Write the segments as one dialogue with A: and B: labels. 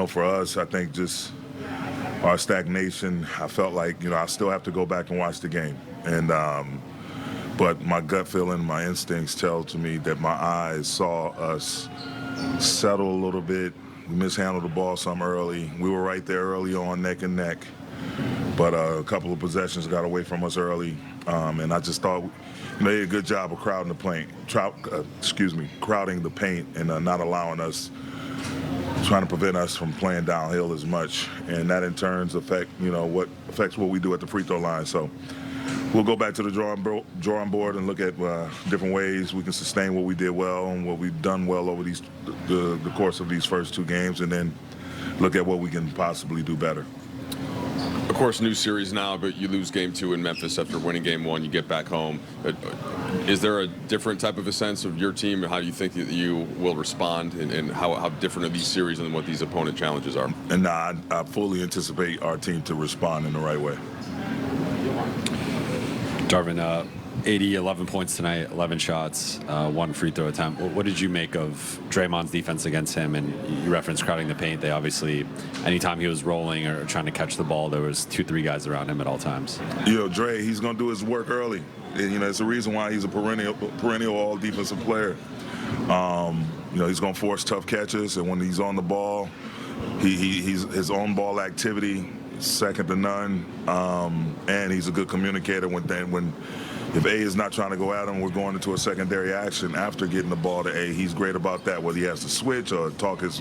A: for us, I think just our stagnation, I felt like, I still have to go back and watch the game. And but my gut feeling, my instincts tell to me that my eyes saw us settle a little bit. We mishandled the ball some early. We were right there early on, neck and neck. But a couple of possessions got away from us early. And I just thought we made a good job of crowding the paint and not allowing us, trying to prevent us from playing downhill as much. And that in turn affects what we do at the free throw line. So we'll go back to the drawing board and look at different ways we can sustain what we did well and what we've done well over the course of these first two games, and then look at what we can possibly do better.
B: Of course, new series now, but you lose game 2 in Memphis after winning game 1. You get back home. Is there a different type of a sense of your team? How do you think that you will respond, and how different are these series and what these opponent challenges are?
A: And I fully anticipate our team to respond in the right way.
C: Darvin, 11 points tonight, 11 shots, 1 free throw attempt. What did you make of Draymond's defense against him? And you referenced crowding the paint. They obviously, anytime he was rolling or trying to catch the ball, there was 2-3 guys around him at all times.
A: Dre, he's going to do his work early. And, it's the reason why he's a perennial all-defensive player. He's going to force tough catches, and when he's on the ball, he's his own ball activity second to none, and he's a good communicator when if A is not trying to go at him, we're going into a secondary action after getting the ball to A. He's great about that, whether he has to switch or talk his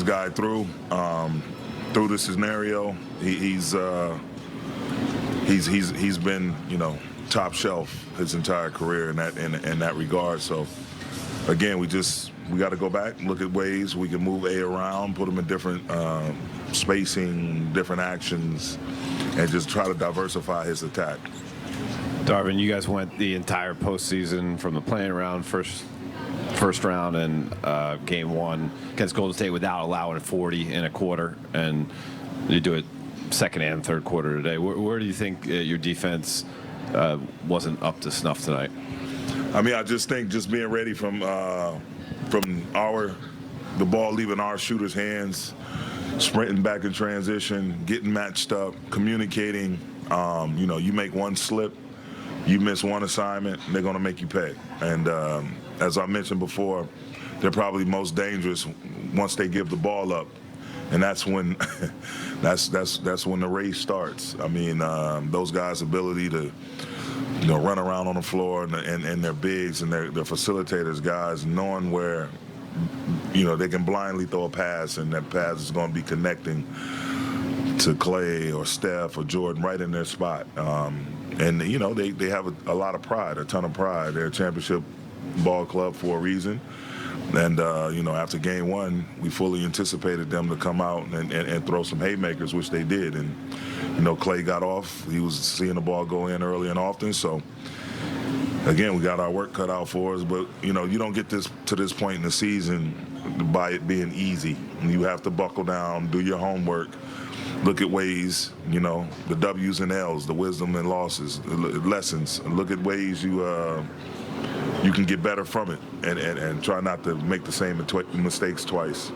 A: guy through the scenario. He's been top shelf his entire career in that regard. So again, we got to go back, look at ways we can move A around, put him in different spacing, different actions, and just try to diversify his attack.
D: Darvin, you guys went the entire postseason from the playing round, first round, and game 1 against Golden State without allowing 40 in a quarter, and you do it second and third quarter today. Where do you think your defense wasn't up to snuff tonight?
A: I just think just being ready from the ball leaving our shooters' hands, sprinting back in transition, getting matched up, communicating. You make one slip, you miss one assignment, and they're going to make you pay. And as I mentioned before, they're probably most dangerous once they give the ball up, and that's when that's when the race starts. Those guys' ability to run around on the floor and their bigs and their facilitators, guys, knowing where they can blindly throw a pass, and that pass is going to be connecting to Clay or Steph or Jordan right in their spot. And they have a lot of pride, a ton of pride. They're a championship ball club for a reason. And, after game 1, we fully anticipated them to come out and throw some haymakers, which they did. And, Clay got off. He was seeing the ball go in early and often. So, again, we got our work cut out for us. But, you don't get to this point in the season by it being easy. You have to buckle down, do your homework, look at ways, the W's and L's, the wisdom and losses, lessons. Look at ways you can get better from it and try not to make the same mistakes twice.